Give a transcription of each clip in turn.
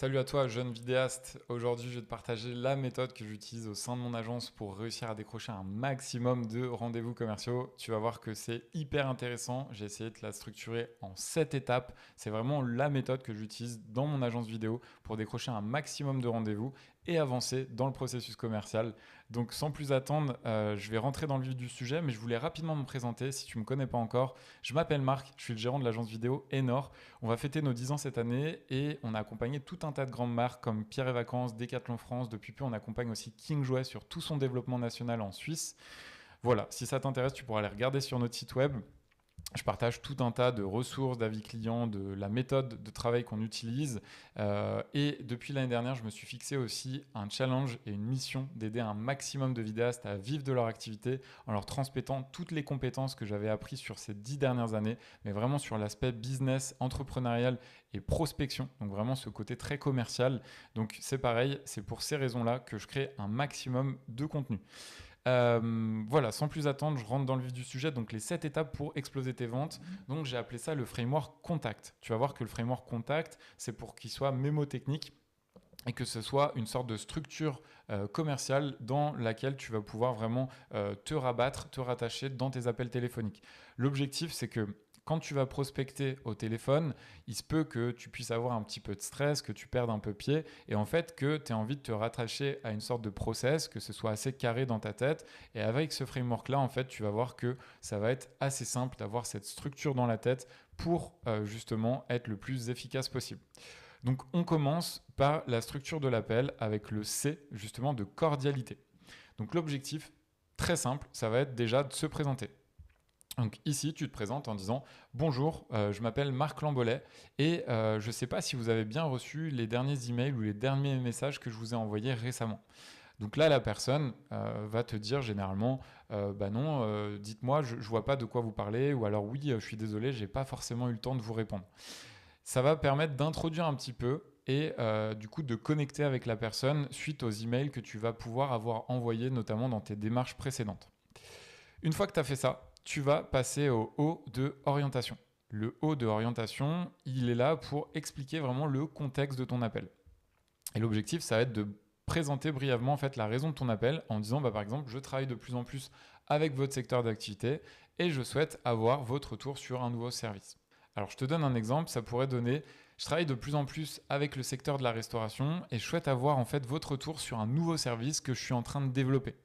Salut à toi, jeune vidéaste. Aujourd'hui, je vais te partager la méthode que j'utilise au sein de mon agence pour réussir à décrocher un maximum de rendez-vous commerciaux. Tu vas voir que c'est hyper intéressant. J'ai essayé de la structurer en 7 étapes. C'est vraiment la méthode que j'utilise dans mon agence vidéo pour décrocher un maximum de rendez-vous et avancer dans le processus commercial. Donc sans plus attendre, je vais rentrer dans le vif du sujet, mais je voulais rapidement me présenter si tu ne me connais pas encore. Je m'appelle Marc, je suis le gérant de l'agence vidéo Enor. On va fêter nos 10 ans cette année et on a accompagné tout un tas de grandes marques comme Pierre et Vacances, Decathlon France. Depuis peu, on accompagne aussi King Jouet sur tout son développement national en Suisse. Voilà, si ça t'intéresse, tu pourras aller regarder sur notre site web. Je partage tout un tas de ressources, d'avis clients, de la méthode de travail qu'on utilise. Et depuis l'année dernière, je me suis fixé aussi un challenge et une mission d'aider un maximum de vidéastes à vivre de leur activité en leur transmettant toutes les compétences que j'avais apprises sur ces 10 dernières années, mais vraiment sur l'aspect business, entrepreneurial et prospection. Donc vraiment ce côté très commercial. Donc c'est pareil, c'est pour ces raisons-là que je crée un maximum de contenu. Voilà, sans plus attendre, je rentre dans le vif du sujet. Donc les 7 étapes pour exploser tes ventes. Donc j'ai appelé ça le framework Contact. Tu vas voir que le framework Contact, c'est pour qu'il soit mémotechnique et que ce soit une sorte de structure commerciale dans laquelle tu vas pouvoir vraiment te rabattre, te rattacher dans tes appels téléphoniques. L'objectif, c'est que quand tu vas prospecter au téléphone, il se peut que tu puisses avoir un petit peu de stress, que tu perdes un peu pied et en fait que tu aies envie de te rattacher à une sorte de process, que ce soit assez carré dans ta tête. Et avec ce framework-là, en fait, tu vas voir que ça va être assez simple d'avoir cette structure dans la tête pour justement être le plus efficace possible. Donc on commence par la structure de l'appel avec le C justement de cordialité. Donc l'objectif, très simple, ça va être déjà de se présenter. Donc ici, tu te présentes en disant « Bonjour, je m'appelle Marc Lambolet et je ne sais pas si vous avez bien reçu les derniers emails ou les derniers messages que je vous ai envoyés récemment. » Donc là, la personne va te dire généralement bah non, dites-moi, je ne vois pas de quoi vous parlez, ou alors oui, je suis désolé, je n'ai pas forcément eu le temps de vous répondre. » Ça va permettre d'introduire un petit peu et du coup de connecter avec la personne suite aux emails que tu vas pouvoir avoir envoyés, notamment dans tes démarches précédentes. Une fois que tu as fait ça, tu vas passer au O de orientation. Le O de orientation, il est là pour expliquer vraiment le contexte de ton appel. Et l'objectif, ça va être de présenter brièvement en fait la raison de ton appel en disant par exemple je travaille de plus en plus avec votre secteur d'activité et je souhaite avoir votre retour sur un nouveau service. Alors je te donne un exemple, ça pourrait donner je travaille de plus en plus avec le secteur de la restauration et je souhaite avoir en fait votre retour sur un nouveau service que je suis en train de développer.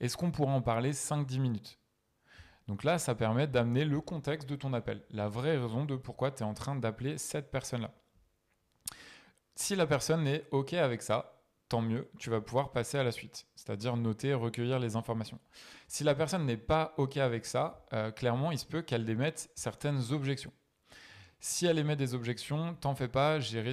Est-ce qu'on pourrait en parler 5-10 minutes? Donc là, ça permet d'amener le contexte de ton appel, la vraie raison de pourquoi tu es en train d'appeler cette personne-là. Si la personne est OK avec ça, tant mieux, tu vas pouvoir passer à la suite, c'est-à-dire noter, recueillir les informations. Si la personne n'est pas OK avec ça, clairement, il se peut qu'elle émette certaines objections. Si elle émet des objections, t'en fais pas, j'ai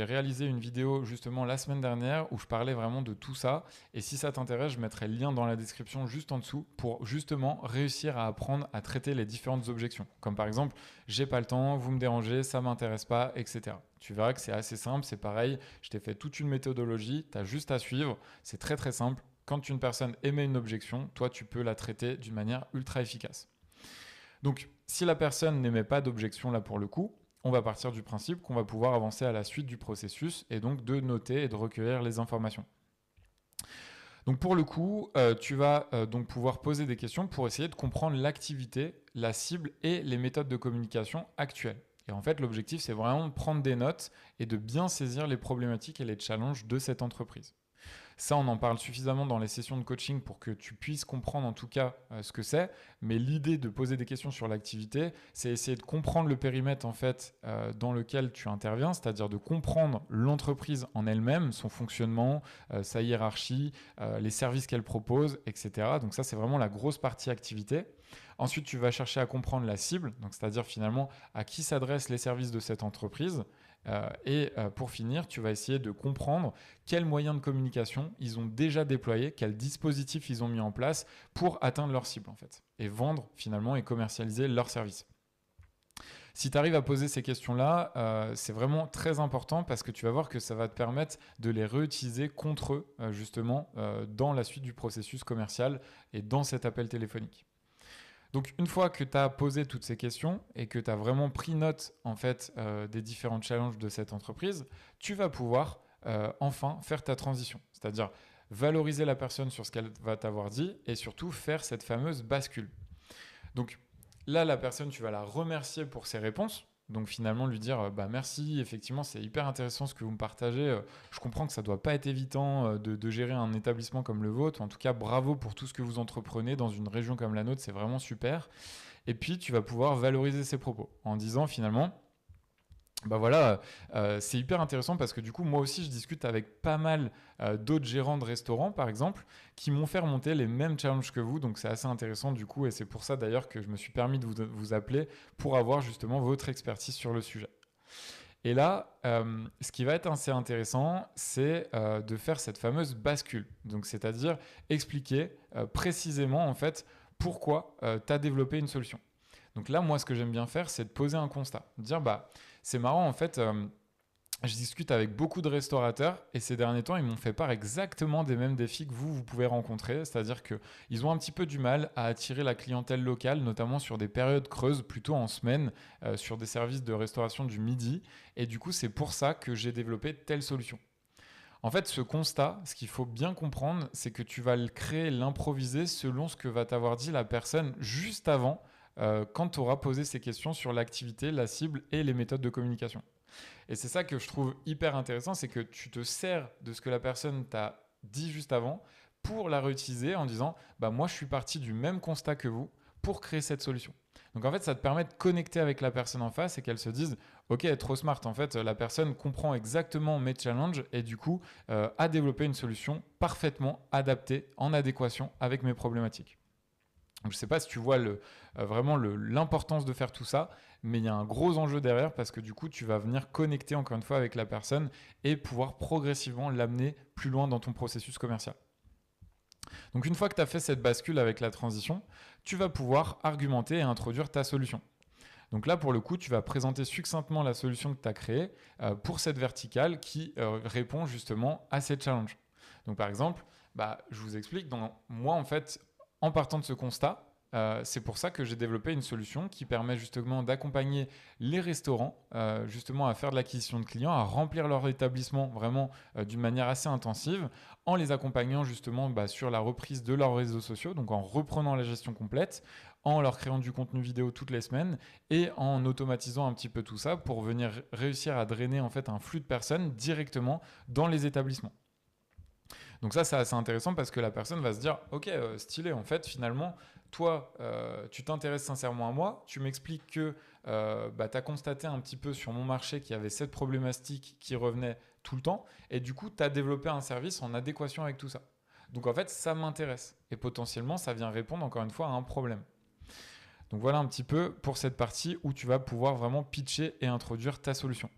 réalisé une vidéo justement la semaine dernière où je parlais vraiment de tout ça. Et si ça t'intéresse, je mettrai le lien dans la description juste en dessous pour justement réussir à apprendre à traiter les différentes objections. Comme par exemple, j'ai pas le temps, vous me dérangez, ça m'intéresse pas, etc. Tu verras que c'est assez simple, c'est pareil, je t'ai fait toute une méthodologie, t'as juste à suivre, c'est très très simple. Quand une personne émet une objection, toi tu peux la traiter d'une manière ultra efficace. Donc, si la personne n'émet pas d'objection là pour le coup, on va partir du principe qu'on va pouvoir avancer à la suite du processus et donc de noter et de recueillir les informations. Donc pour le coup, tu vas donc pouvoir poser des questions pour essayer de comprendre l'activité, la cible et les méthodes de communication actuelles. Et en fait, l'objectif, c'est vraiment de prendre des notes et de bien saisir les problématiques et les challenges de cette entreprise. Ça, on en parle suffisamment dans les sessions de coaching pour que tu puisses comprendre en tout cas ce que c'est. Mais l'idée de poser des questions sur l'activité, c'est essayer de comprendre le périmètre en fait dans lequel tu interviens, c'est-à-dire de comprendre l'entreprise en elle-même, son fonctionnement, sa hiérarchie, les services qu'elle propose, etc. Donc ça, c'est vraiment la grosse partie activité. Ensuite, tu vas chercher à comprendre la cible, donc c'est-à-dire finalement à qui s'adressent les services de cette entreprise. Pour finir, tu vas essayer de comprendre quels moyens de communication ils ont déjà déployés, quels dispositifs ils ont mis en place pour atteindre leur cible en fait, et vendre finalement et commercialiser leurs services. Si tu arrives à poser ces questions-là, c'est vraiment très important parce que tu vas voir que ça va te permettre de les réutiliser contre eux justement dans la suite du processus commercial et dans cet appel téléphonique. Donc, une fois que tu as posé toutes ces questions et que tu as vraiment pris note en fait, des différents challenges de cette entreprise, tu vas pouvoir enfin faire ta transition. C'est-à-dire valoriser la personne sur ce qu'elle va t'avoir dit et surtout faire cette fameuse bascule. Donc là, la personne, tu vas la remercier pour ses réponses. Donc finalement, lui dire bah, merci, effectivement, c'est hyper intéressant ce que vous me partagez. Je comprends que ça ne doit pas être évident de gérer un établissement comme le vôtre. En tout cas, bravo pour tout ce que vous entreprenez dans une région comme la nôtre, c'est vraiment super. Et puis, tu vas pouvoir valoriser ses propos en disant finalement, bah voilà, c'est hyper intéressant parce que du coup, moi aussi, je discute avec pas mal d'autres gérants de restaurants, par exemple, qui m'ont fait remonter les mêmes challenges que vous. Donc, c'est assez intéressant du coup, et c'est pour ça d'ailleurs que je me suis permis de vous appeler pour avoir justement votre expertise sur le sujet. Et là, ce qui va être assez intéressant, c'est de faire cette fameuse bascule. Donc, c'est-à-dire expliquer précisément en fait pourquoi tu as développé une solution. Donc là, moi, ce que j'aime bien faire, c'est de poser un constat. Dire, bah, c'est marrant, en fait, je discute avec beaucoup de restaurateurs et ces derniers temps, ils m'ont fait part exactement des mêmes défis que vous pouvez rencontrer. C'est-à-dire qu'ils ont un petit peu du mal à attirer la clientèle locale, notamment sur des périodes creuses, plutôt en semaine, sur des services de restauration du midi. Et du coup, c'est pour ça que j'ai développé telle solution. En fait, ce constat, ce qu'il faut bien comprendre, c'est que tu vas le créer, l'improviser selon ce que va t'avoir dit la personne juste avant, quand tu auras posé ces questions sur l'activité, la cible et les méthodes de communication. Et c'est ça que je trouve hyper intéressant, c'est que tu te sers de ce que la personne t'a dit juste avant pour la réutiliser en disant bah, moi je suis parti du même constat que vous pour créer cette solution. Donc en fait, ça te permet de connecter avec la personne en face et qu'elle se dise ok, trop smart, en fait, la personne comprend exactement mes challenges et du coup a développé une solution parfaitement adaptée, en adéquation avec mes problématiques. Donc, je ne sais pas si tu vois vraiment l'importance de faire tout ça, mais il y a un gros enjeu derrière parce que du coup, tu vas venir connecter encore une fois avec la personne et pouvoir progressivement l'amener plus loin dans ton processus commercial. Donc une fois que tu as fait cette bascule avec la transition, tu vas pouvoir argumenter et introduire ta solution. Donc là, pour le coup, tu vas présenter succinctement la solution que tu as créée pour cette verticale qui répond justement à ces challenges. Donc par exemple, bah, je vous explique, moi en fait, en partant de ce constat, c'est pour ça que j'ai développé une solution qui permet justement d'accompagner les restaurants justement à faire de l'acquisition de clients, à remplir leur établissement vraiment d'une manière assez intensive, en les accompagnant justement sur la reprise de leurs réseaux sociaux, donc en reprenant la gestion complète, en leur créant du contenu vidéo toutes les semaines et en automatisant un petit peu tout ça pour venir réussir à drainer en fait un flux de personnes directement dans les établissements. Donc ça, c'est assez intéressant parce que la personne va se dire « Ok, stylé, en fait, finalement, toi, tu t'intéresses sincèrement à moi, tu m'expliques que tu as constaté un petit peu sur mon marché qu'il y avait cette problématique qui revenait tout le temps et du coup, tu as développé un service en adéquation avec tout ça. Donc en fait, ça m'intéresse et potentiellement, ça vient répondre encore une fois à un problème. » Donc voilà un petit peu pour cette partie où tu vas pouvoir vraiment pitcher et introduire ta solution.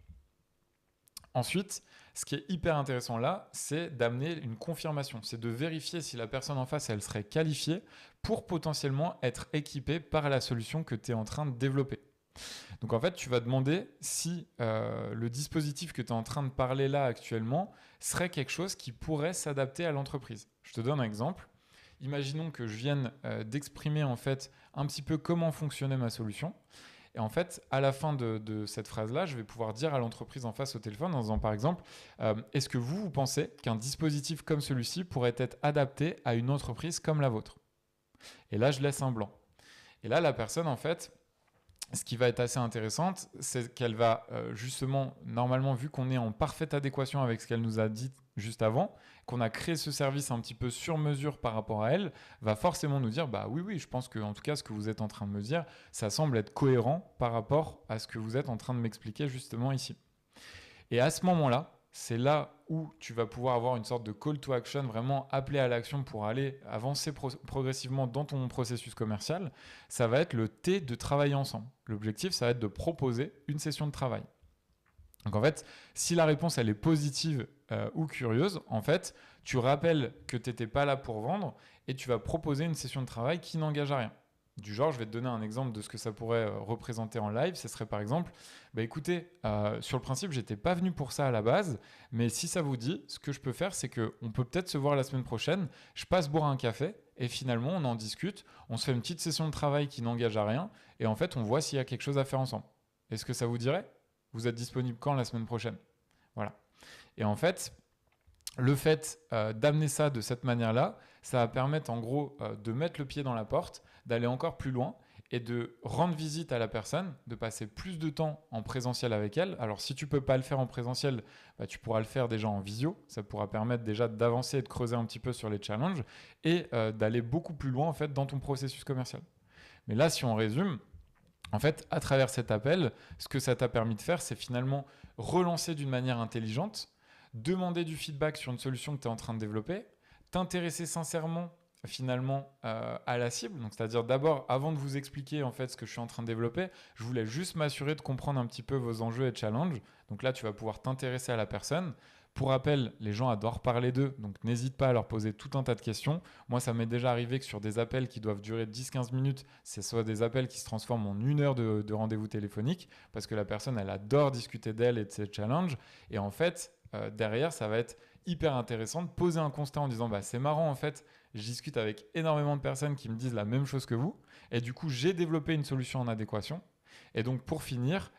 Ensuite, ce qui est hyper intéressant là, c'est d'amener une confirmation. C'est de vérifier si la personne en face, elle serait qualifiée pour potentiellement être équipée par la solution que tu es en train de développer. Donc en fait, tu vas demander si le dispositif que tu es en train de parler là actuellement serait quelque chose qui pourrait s'adapter à l'entreprise. Je te donne un exemple. Imaginons que je vienne d'exprimer en fait un petit peu comment fonctionnait ma solution. Et en fait, à la fin de cette phrase-là, je vais pouvoir dire à l'entreprise en face au téléphone en disant par exemple, est-ce que vous pensez qu'un dispositif comme celui-ci pourrait être adapté à une entreprise comme la vôtre? Et là, je laisse un blanc. Et là, la personne, en fait, ce qui va être assez intéressant, c'est qu'elle va justement, normalement, vu qu'on est en parfaite adéquation avec ce qu'elle nous a dit juste avant, qu'on a créé ce service un petit peu sur mesure par rapport à elle, va forcément nous dire bah oui, je pense que en tout cas ce que vous êtes en train de me dire, ça semble être cohérent par rapport à ce que vous êtes en train de m'expliquer justement ici. Et à ce moment-là, c'est là où tu vas pouvoir avoir une sorte de call to action, vraiment appelé à l'action pour aller avancer progressivement dans ton processus commercial. Ça va être le T de travailler ensemble. L'objectif, ça va être de proposer une session de travail. Donc en fait, si la réponse elle est positive ou curieuse, en fait, tu rappelles que tu n'étais pas là pour vendre et tu vas proposer une session de travail qui n'engage à rien. Du genre, je vais te donner un exemple de ce que ça pourrait représenter en live. Ce serait par exemple, écoutez, sur le principe, j'étais pas venu pour ça à la base, mais si ça vous dit, ce que je peux faire, c'est qu'on peut peut-être se voir la semaine prochaine. Je passe boire un café et finalement on en discute, on se fait une petite session de travail qui n'engage à rien et en fait on voit s'il y a quelque chose à faire ensemble. Est-ce que ça vous dirait? Vous êtes disponible quand la semaine prochaine? Voilà. Et en fait, le fait d'amener ça de cette manière-là, ça va permettre en gros de mettre le pied dans la porte, d'aller encore plus loin et de rendre visite à la personne, de passer plus de temps en présentiel avec elle. Alors si tu ne peux pas le faire en présentiel, bah, tu pourras le faire déjà en visio. Ça pourra permettre déjà d'avancer et de creuser un petit peu sur les challenges et d'aller beaucoup plus loin en fait, dans ton processus commercial. Mais là, si on résume, en fait, à travers cet appel, ce que ça t'a permis de faire, c'est finalement relancer d'une manière intelligente, demander du feedback sur une solution que tu es en train de développer, t'intéresser sincèrement finalement à la cible. Donc, c'est-à-dire d'abord, avant de vous expliquer en fait ce que je suis en train de développer, je voulais juste m'assurer de comprendre un petit peu vos enjeux et challenges. Donc là, tu vas pouvoir t'intéresser à la personne. Pour rappel, les gens adorent parler d'eux, donc n'hésite pas à leur poser tout un tas de questions. Moi, ça m'est déjà arrivé que sur des appels qui doivent durer 10-15 minutes, ce soit des appels qui se transforment en 1 heure de rendez-vous téléphonique, parce que la personne, elle adore discuter d'elle et de ses challenges. Et en fait, derrière, ça va être hyper intéressant de poser un constat en disant bah, c'est marrant, en fait, je discute avec énormément de personnes qui me disent la même chose que vous, et du coup, j'ai développé une solution en adéquation. Et donc pour finir,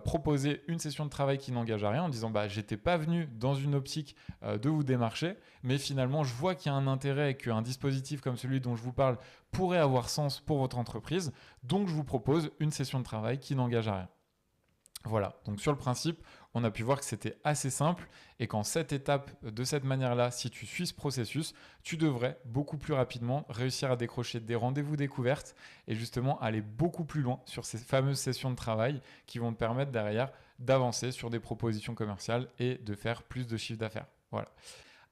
proposer une session de travail qui n'engage à rien en disant bah, j'étais pas venu dans une optique de vous démarcher, mais finalement je vois qu'il y a un intérêt et qu'un dispositif comme celui dont je vous parle pourrait avoir sens pour votre entreprise, donc je vous propose une session de travail qui n'engage à rien. Voilà, donc sur le principe, on a pu voir que c'était assez simple et qu'en 7 étapes, de cette manière-là, si tu suis ce processus, tu devrais beaucoup plus rapidement réussir à décrocher des rendez-vous découvertes et justement aller beaucoup plus loin sur ces fameuses sessions de travail qui vont te permettre derrière d'avancer sur des propositions commerciales et de faire plus de chiffre d'affaires. Voilà.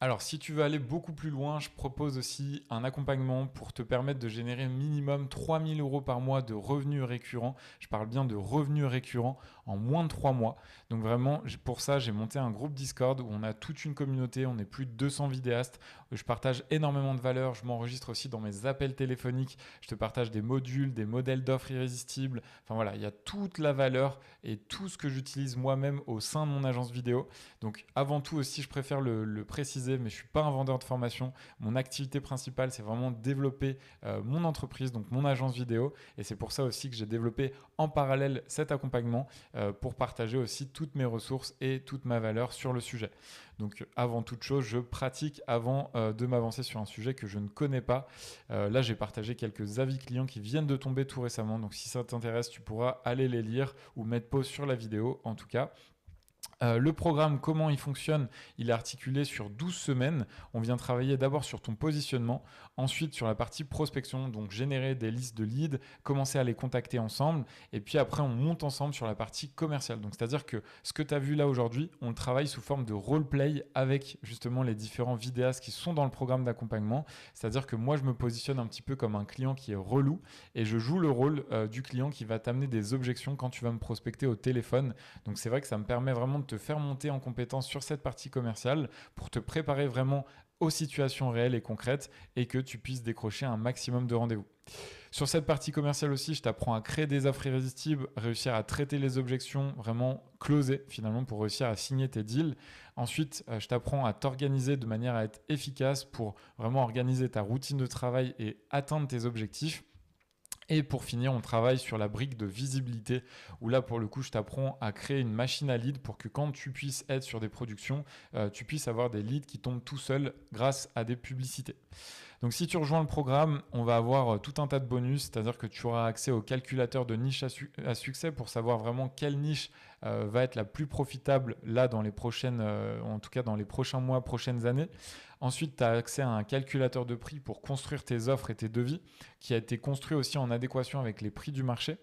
Alors, si tu veux aller beaucoup plus loin, je propose aussi un accompagnement pour te permettre de générer minimum 3 000 € par mois de revenus récurrents. Je parle bien de revenus récurrents en moins de 3 mois. Donc vraiment, pour ça, j'ai monté un groupe Discord où on a toute une communauté, on est plus de 200 vidéastes. Je partage énormément de valeur, je m'enregistre aussi dans mes appels téléphoniques, je te partage des modules, des modèles d'offres irrésistibles. Enfin voilà, il y a toute la valeur et tout ce que j'utilise moi-même au sein de mon agence vidéo. Donc avant tout aussi, je préfère le préciser, mais je ne suis pas un vendeur de formation. Mon activité principale, c'est vraiment développer mon entreprise, donc mon agence vidéo. Et c'est pour ça aussi que j'ai développé en parallèle cet accompagnement pour partager aussi toutes mes ressources et toute ma valeur sur le sujet. Donc avant toute chose, je pratique avant de m'avancer sur un sujet que je ne connais pas. Là, j'ai partagé quelques avis clients qui viennent de tomber tout récemment. Donc si ça t'intéresse, tu pourras aller les lire ou mettre pause sur la vidéo en tout cas. Le programme, comment il fonctionne? Il est articulé sur 12 semaines. On vient travailler d'abord sur ton positionnement, ensuite sur la partie prospection, donc générer des listes de leads, commencer à les contacter ensemble, et puis après on monte ensemble sur la partie commerciale. Donc c'est-à-dire que ce que tu as vu là aujourd'hui, on le travaille sous forme de roleplay avec justement les différents vidéastes qui sont dans le programme d'accompagnement. C'est-à-dire que moi je me positionne un petit peu comme un client qui est relou et je joue le rôle du client qui va t'amener des objections quand tu vas me prospecter au téléphone. Donc c'est vrai que ça me permet vraiment de te faire monter en compétence sur cette partie commerciale pour te préparer vraiment aux situations réelles et concrètes et que tu puisses décrocher un maximum de rendez-vous. Sur cette partie commerciale aussi, je t'apprends à créer des offres irrésistibles, réussir à traiter les objections, vraiment closer finalement pour réussir à signer tes deals. Ensuite, je t'apprends à t'organiser de manière à être efficace pour vraiment organiser ta routine de travail et atteindre tes objectifs. Et pour finir, on travaille sur la brique de visibilité où là, pour le coup, je t'apprends à créer une machine à leads pour que quand tu puisses être sur des productions, tu puisses avoir des leads qui tombent tout seuls grâce à des publicités. Donc si tu rejoins le programme, on va avoir tout un tas de bonus, c'est-à-dire que tu auras accès au calculateur de niche à succès pour savoir vraiment quelle niche va être la plus profitable là dans les prochaines, en tout cas dans les prochains mois, prochaines années. Ensuite, tu as accès à un calculateur de prix pour construire tes offres et tes devis qui a été construit aussi en adéquation avec les prix du marché.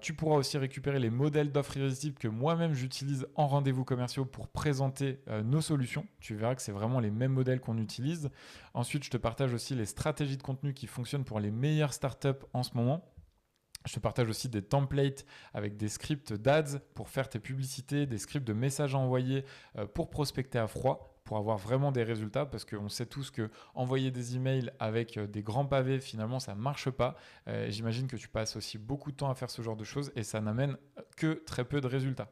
Tu pourras aussi récupérer les modèles d'offres irrésistibles que moi-même j'utilise en rendez-vous commerciaux pour présenter nos solutions. Tu verras que c'est vraiment les mêmes modèles qu'on utilise. Ensuite, je te partage aussi les stratégies de contenu qui fonctionnent pour les meilleures startups en ce moment. Je te partage aussi des templates avec des scripts d'ads pour faire tes publicités, des scripts de messages à envoyer pour prospecter à froid, pour avoir vraiment des résultats, parce qu'on sait tous que envoyer des emails avec des grands pavés, finalement, ça ne marche pas. J'imagine que tu passes aussi beaucoup de temps à faire ce genre de choses et ça n'amène que très peu de résultats.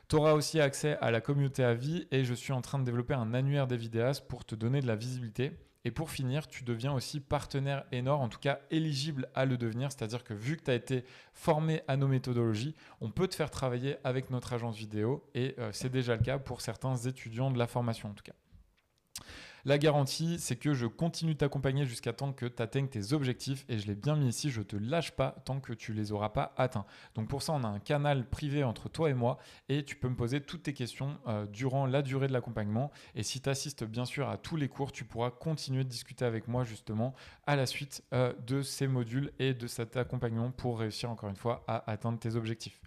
Tu auras aussi accès à la communauté à vie et je suis en train de développer un annuaire des vidéastes pour te donner de la visibilité Et pour finir, tu deviens aussi partenaire Enor, en tout cas éligible à le devenir. C'est-à-dire que vu que tu as été formé à nos méthodologies, on peut te faire travailler avec notre agence vidéo et c'est déjà le cas pour certains étudiants de la formation en tout cas. La garantie, c'est que je continue de t'accompagner jusqu'à temps que tu atteignes tes objectifs et je l'ai bien mis ici, je ne te lâche pas tant que tu ne les auras pas atteints. Donc pour ça, on a un canal privé entre toi et moi et tu peux me poser toutes tes questions durant la durée de l'accompagnement. Et si tu assistes bien sûr à tous les cours, tu pourras continuer de discuter avec moi justement à la suite de ces modules et de cet accompagnement pour réussir encore une fois à atteindre tes objectifs.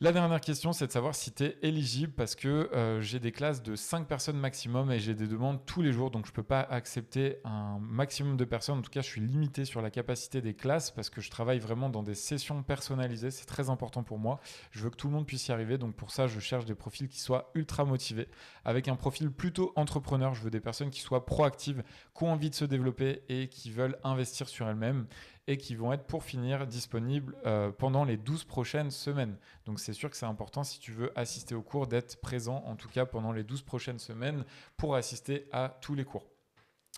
La dernière question, c'est de savoir si tu es éligible parce que j'ai des classes de 5 personnes maximum et j'ai des demandes tous les jours. Donc, je ne peux pas accepter un maximum de personnes. En tout cas, je suis limité sur la capacité des classes parce que je travaille vraiment dans des sessions personnalisées. C'est très important pour moi. Je veux que tout le monde puisse y arriver. Donc, pour ça, je cherche des profils qui soient ultra motivés avec un profil plutôt entrepreneur. Je veux des personnes qui soient proactives, qui ont envie de se développer et qui veulent investir sur elles-mêmes et qui vont être pour finir disponibles pendant les 12 prochaines semaines. Donc c'est sûr que c'est important si tu veux assister au cours d'être présent en tout cas pendant les 12 prochaines semaines pour assister à tous les cours.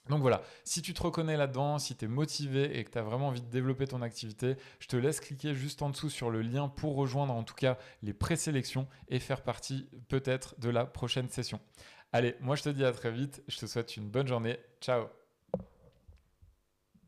Donc voilà, si tu te reconnais là-dedans, si tu es motivé et que tu as vraiment envie de développer ton activité, je te laisse cliquer juste en dessous sur le lien pour rejoindre en tout cas les présélections et faire partie peut-être de la prochaine session. Allez, moi je te dis à très vite, je te souhaite une bonne journée, ciao.